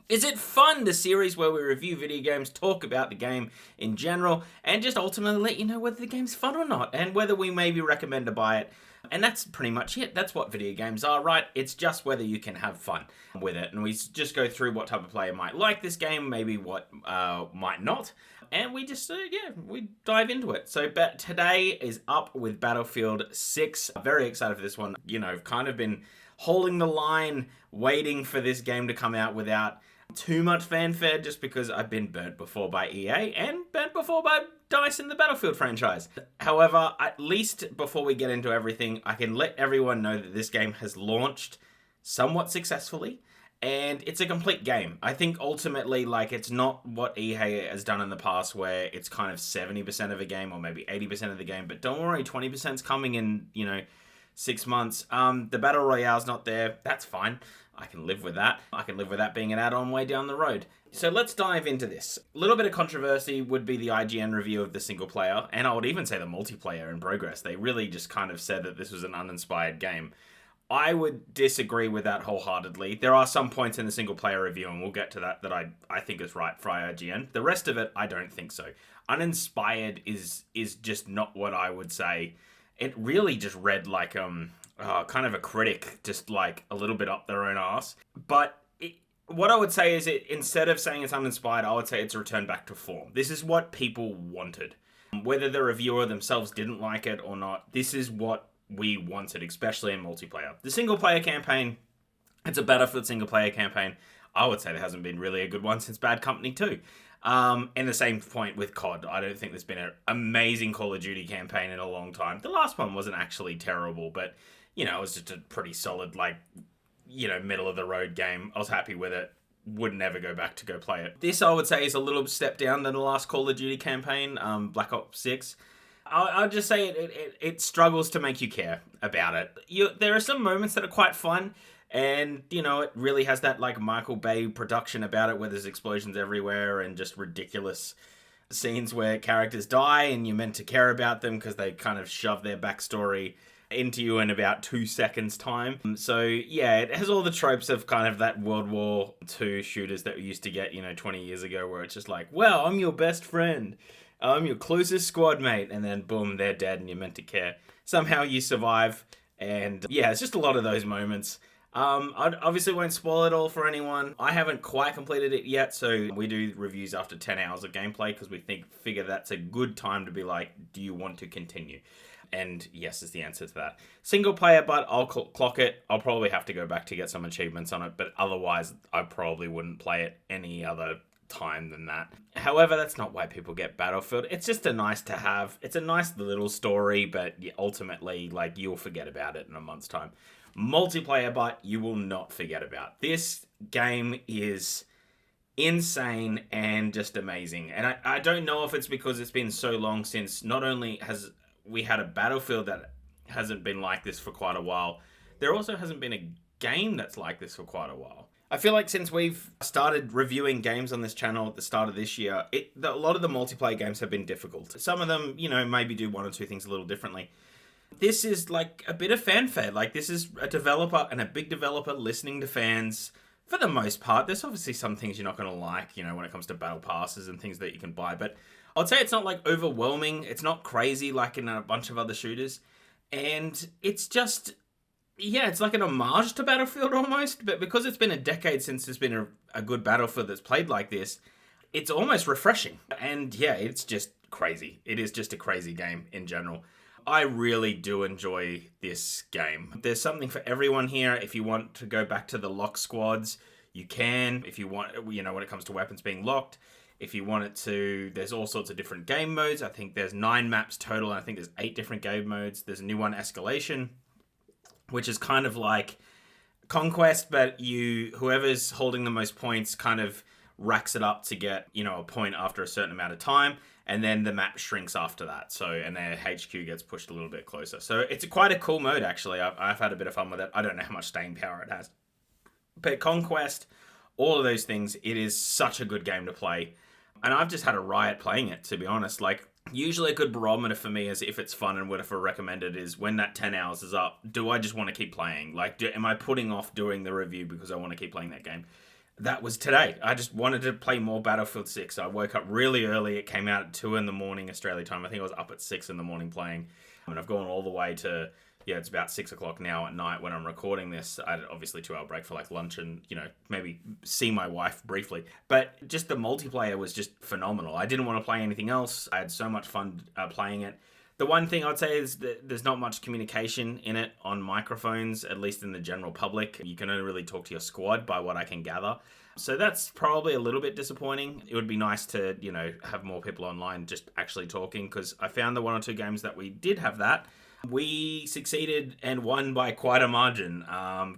Is it fun, the series where we review video games, talk about the game in general, and just ultimately let you know whether the game's fun or not, and whether we maybe recommend to buy it. And that's pretty much it. That's what video games are, right? It's just whether you can have fun with it. And we just go through what type of player might like this game, maybe what might not. And we just, we dive into it. So today is up with Battlefield 6. Very excited for this one. You know, kind of been holding the line, waiting for this game to come out without too much fanfare, just because I've been burnt before by EA and burnt before by DICE in the Battlefield franchise. However, at least before we get into everything, I can let everyone know that this game has launched somewhat successfully, and it's a complete game. I think ultimately, like, it's not what EA has done in the past where it's kind of 70% of a game or maybe 80% of the game, but don't worry, 20% is coming in, 6 months. The Battle Royale's not there. That's fine. I can live with that. I can live with that being an add-on way down the road. So let's dive into this. A little bit of controversy would be the IGN review of the single player, and I would even say the multiplayer in progress. They really just kind of said that this was an uninspired game. I would disagree with that wholeheartedly. There are some points in the single player review, and we'll get to that I think is right for IGN. The rest of it, I don't think so. Uninspired is just not what I would say. It really just read like kind of a critic, just like a little bit up their own ass. But what I would say is, instead of saying it's uninspired, I would say it's a return back to form. This is what people wanted. Whether the reviewer themselves didn't like it or not, this is what we wanted, especially in multiplayer. The single player campaign, it's a Battlefield single player campaign. I would say there hasn't been really a good one since Bad Company 2. And the same point with COD. I don't think there's been an amazing Call of Duty campaign in a long time. The last one wasn't actually terrible, but it was just a pretty solid, middle of the road game. I was happy with it. Would never go back to go play it. This, I would say, is a little step down than the last Call of Duty campaign, Black Ops 6. I'll just say it struggles to make you care about it. There are some moments that are quite fun, and, it really has that, Michael Bay production about it, where there's explosions everywhere and just ridiculous scenes where characters die and you're meant to care about them because they kind of shove their backstory into you in about 2 seconds time. So yeah, it has all the tropes of kind of that World War II shooters that we used to get, 20 years ago, where it's just like, well, I'm your best friend. I'm your closest squad mate. And then boom, they're dead and you're meant to care. Somehow you survive. And yeah, it's just a lot of those moments. I obviously won't spoil it all for anyone. I haven't quite completed it yet, so we do reviews after 10 hours of gameplay because we figure that's a good time to be like, do you want to continue? And yes is the answer to that. Single player, but I'll clock it. I'll probably have to go back to get some achievements on it, but otherwise I probably wouldn't play it any other time than that. However, that's not why people get Battlefield. It's just a nice to have. It's a nice little story, but ultimately, you'll forget about it in a month's time. Multiplayer, but you will not forget about. This game is insane and just amazing. And I don't know if it's because it's been so long since not only has we had a Battlefield that hasn't been like this for quite a while, there also hasn't been a game that's like this for quite a while. I feel like since we've started reviewing games on this channel at the start of this year, a lot of the multiplayer games have been difficult. Some of them, maybe do one or two things a little differently. This is like a bit of fanfare. This is a developer and a big developer listening to fans for the most part. There's obviously some things you're not going to like, when it comes to battle passes and things that you can buy. But I'd say it's not overwhelming. It's not crazy like in a bunch of other shooters. And it's just, it's like an homage to Battlefield almost. But because it's been a decade since there's been a good Battlefield that's played like this, it's almost refreshing. And yeah, it's just crazy. It is just a crazy game in general. I really do enjoy this game. There's something for everyone here. If you want to go back to the lock squads, you can. If you want, when it comes to weapons being locked, if you want it to, there's all sorts of different game modes. I think there's 9 maps total, and I think there's 8 different game modes. There's a new one, Escalation, which is kind of like Conquest, but whoever's holding the most points kind of racks it up to get, a point after a certain amount of time. And then the map shrinks after that. And their HQ gets pushed a little bit closer. So it's quite a cool mode, actually. I've had a bit of fun with it. I don't know how much staying power it has. But Conquest, all of those things, it is such a good game to play. And I've just had a riot playing it, to be honest. Usually a good barometer for me is if it's fun and what if I recommend it is when that 10 hours is up, do I just want to keep playing? Am I putting off doing the review because I want to keep playing that game? That was today. I just wanted to play more Battlefield 6. I woke up really early. It came out at 2 in the morning Australia time. I think I was up at 6 in the morning playing. And I've gone all the way to, yeah, it's about 6 o'clock now at night when I'm recording this. I had obviously 2 hour break for like lunch and, maybe see my wife briefly. But just the multiplayer was just phenomenal. I didn't want to play anything else. I had so much fun playing it. The one thing I'd say is that there's not much communication in it on microphones, at least in the general public. You can only really talk to your squad by what I can gather. So that's probably a little bit disappointing. It would be nice to, have more people online just actually talking, because I found the 1 or 2 games that we did have that, we succeeded and won by quite a margin.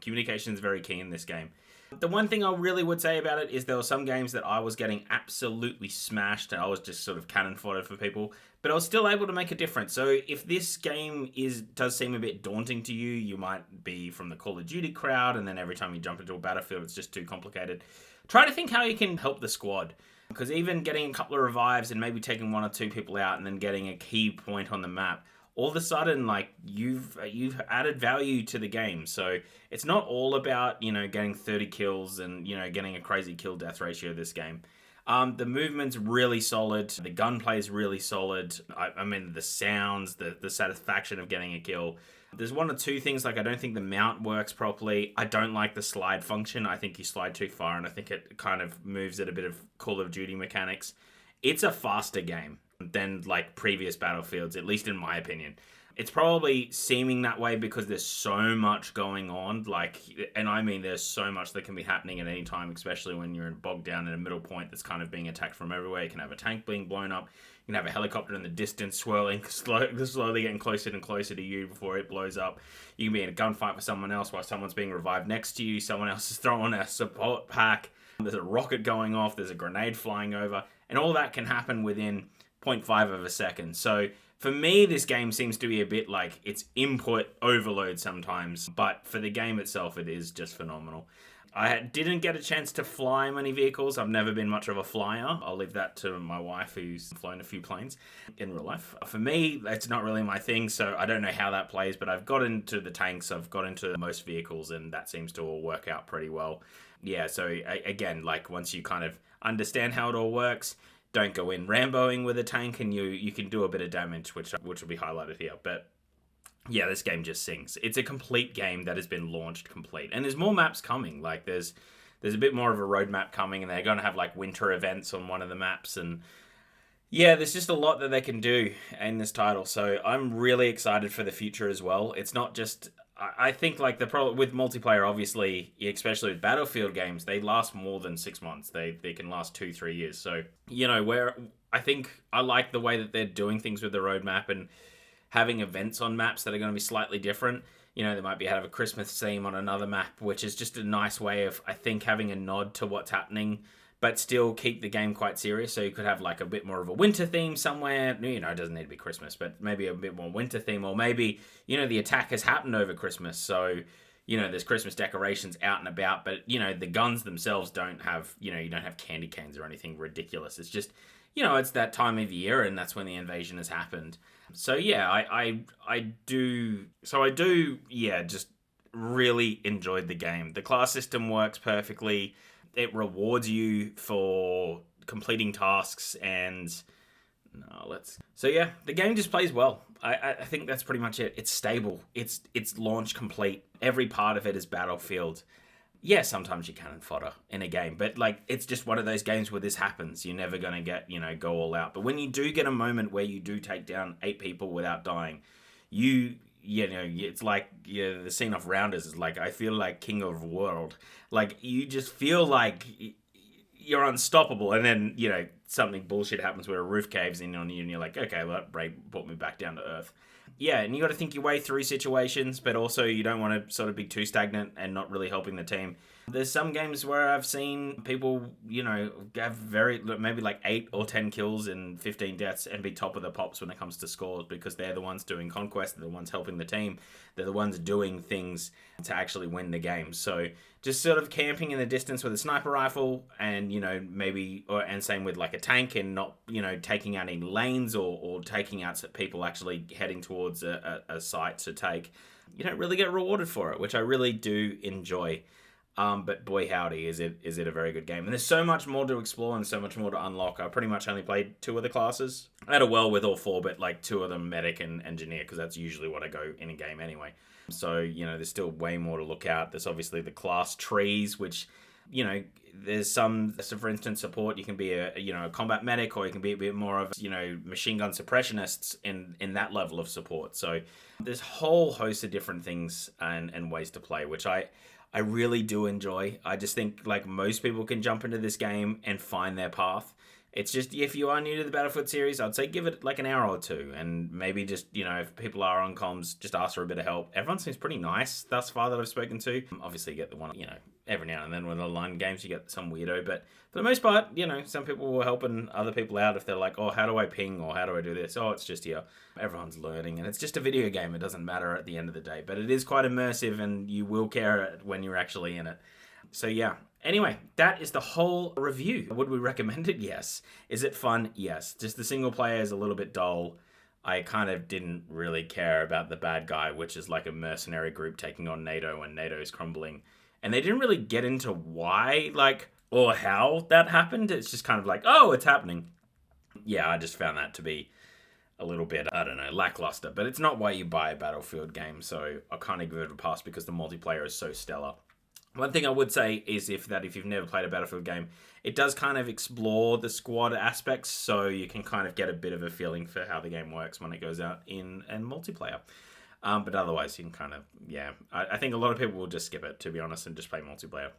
Communication is very key in this game. The one thing I really would say about it is there were some games that I was getting absolutely smashed and I was just sort of cannon fodder for people, but I was still able to make a difference. So if this game does seem a bit daunting to you, you might be from the Call of Duty crowd, and then every time you jump into a battlefield, it's just too complicated. Try to think how you can help the squad, because even getting a couple of revives and maybe taking 1 or 2 people out and then getting a key point on the map, all of a sudden, like, you've added value to the game. So it's not all about, getting 30 kills and, getting a crazy kill-death ratio this game. The movement's really solid. The gunplay is really solid. I mean, the sounds, the satisfaction of getting a kill. There's 1 or 2 things, like I don't think the mount works properly. I don't like the slide function. I think you slide too far, and I think it kind of moves at a bit of Call of Duty mechanics. It's a faster game than like previous Battlefields, at least in my opinion. It's probably seeming that way because there's so much going on, and I mean there's so much that can be happening at any time, especially when you're bogged down in a middle point that's kind of being attacked from everywhere. You can have a tank being blown up, you can have a helicopter in the distance swirling, slowly getting closer and closer to you before it blows up. You can be in a gunfight with someone else while someone's being revived next to you, someone else is throwing a support pack, there's a rocket going off, there's a grenade flying over, and all that can happen within 0.5 of a second. So for me, this game seems to be a bit like it's input overload sometimes, but for the game itself, it is just phenomenal. I didn't get a chance to fly many vehicles. I've never been much of a flyer. I'll leave that to my wife, who's flown a few planes in real life. For me, it's not really my thing, so I don't know how that plays, but I've got into the tanks, I've got into most vehicles, and that seems to all work out pretty well. Yeah, so again, like once you kind of understand how it all works, don't go in Ramboing with a tank, and you can do a bit of damage, which will be highlighted here. But yeah, this game just sings. It's a complete game that has been launched complete, and there's more maps coming. Like there's a bit more of a roadmap coming, and they're going to have like winter events on one of the maps, and yeah, there's just a lot that they can do in this title. So I'm really excited for the future as well. It's not just, I think like the problem with multiplayer, obviously, especially with Battlefield games, they last more than 6 months. They can last 2-3 years. So, where I think I like the way that they're doing things with the roadmap and having events on maps that are going to be slightly different. They might have a Christmas theme on another map, which is just a nice way of, I think, having a nod to what's happening, but still keep the game quite serious. So you could have like a bit more of a winter theme somewhere. It doesn't need to be Christmas, but maybe a bit more winter theme, or maybe, the attack has happened over Christmas. So, there's Christmas decorations out and about, but, the guns themselves don't have, you don't have candy canes or anything ridiculous. It's just, it's that time of year, and that's when the invasion has happened. So yeah, I do just really enjoyed the game. The class system works perfectly. It rewards you for completing tasks, and so yeah, the game just plays well. I think that's pretty much it. It's stable. It's launch complete. Every part of it is Battlefield. Yeah, sometimes you cannon fodder in a game, but like it's just one of those games where this happens. You're never gonna get go all out. But when you do get a moment where you do take down 8 people without dying, it's like the scene of Rounders is like, I feel like king of the world. Like you just feel like you're unstoppable, and then something bullshit happens where a roof caves in on you, and you're like, okay, well, that break brought me back down to earth. Yeah, and you got to think your way through situations, but also you don't want to sort of be too stagnant and not really helping the team. There's some games where I've seen people, have maybe like 8 or 10 kills and 15 deaths and be top of the pops when it comes to scores, because they're the ones doing conquest, they're the ones helping the team, they're the ones doing things to actually win the game. So just sort of camping in the distance with a sniper rifle, and and same with like a tank, and not taking out any lanes or taking out people actually heading towards a site to take. You don't really get rewarded for it, which I really do enjoy. But boy howdy, is it a very good game. And there's so much more to explore and so much more to unlock. I pretty much only played 2 of the classes. I had a well with all 4, but like 2 of them, medic and engineer, because that's usually what I go in a game anyway. So, there's still way more to look at. There's obviously the class trees, which, there's some, so for instance, support, you can be a combat medic, or you can be a bit more of, machine gun suppressionists in that level of support. So there's a whole host of different things and ways to play, which I really do enjoy. I just think, like, most people can jump into this game and find their path. It's just, if you are new to the Battlefield series, I'd say give it like an hour or 2, and maybe just, if people are on comms, just ask for a bit of help. Everyone seems pretty nice thus far that I've spoken to. Obviously, you get the one, every now and then with online games, you get some weirdo, but for the most part, some people were helping other people out if they're like, oh, how do I ping, or how do I do this? Oh, it's just here. Everyone's learning, and it's just a video game. It doesn't matter at the end of the day, but it is quite immersive, and you will care when you're actually in it. So yeah. Anyway, that is the whole review. Would we recommend it? Yes. Is it fun? Yes. Just the single player is a little bit dull. I kind of didn't really care about the bad guy, which is like a mercenary group taking on NATO, and NATO's crumbling. And they didn't really get into why, or how that happened. It's just kind of like, oh, it's happening. Yeah, I just found that to be a little bit, I don't know, lackluster. But it's not why you buy a Battlefield game, so I kind of give it a pass because the multiplayer is so stellar. One thing I would say is if you've never played a Battlefield game, it does kind of explore the squad aspects, so you can kind of get a bit of a feeling for how the game works when it goes out in multiplayer. But otherwise, you can kind of, I think a lot of people will just skip it, to be honest, and just play multiplayer.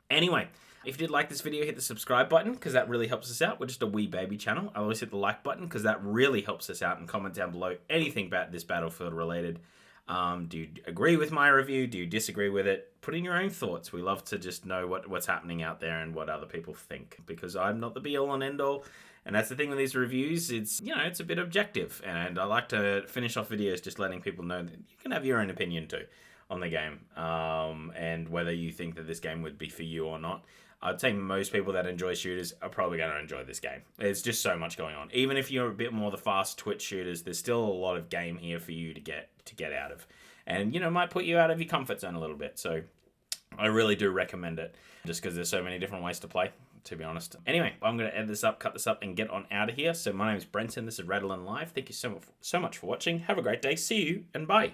Anyway, if you did like this video, hit the subscribe button, because that really helps us out. We're just a wee baby channel. I always hit the like button, because that really helps us out, and comment down below anything about this Battlefield related. Do you agree with my review? Do you disagree with it? Put in your own thoughts. We love to just know what's happening out there and what other people think, because I'm not the be-all and end-all. And that's the thing with these reviews. It's, it's a bit objective. And I like to finish off videos just letting people know that you can have your own opinion too on the game. And whether you think that this game would be for you or not. I'd say most people that enjoy shooters are probably going to enjoy this game. There's just so much going on. Even if you're a bit more the fast twitch shooters, there's still a lot of game here for you to get out of. And, might put you out of your comfort zone a little bit. So I really do recommend it, just because there's so many different ways to play, to be honest. Anyway, I'm going to edit this up, cut this up, and get on out of here. So my name is Brenton. This is RetalinLive. Thank you so much for watching. Have a great day. See you, and bye.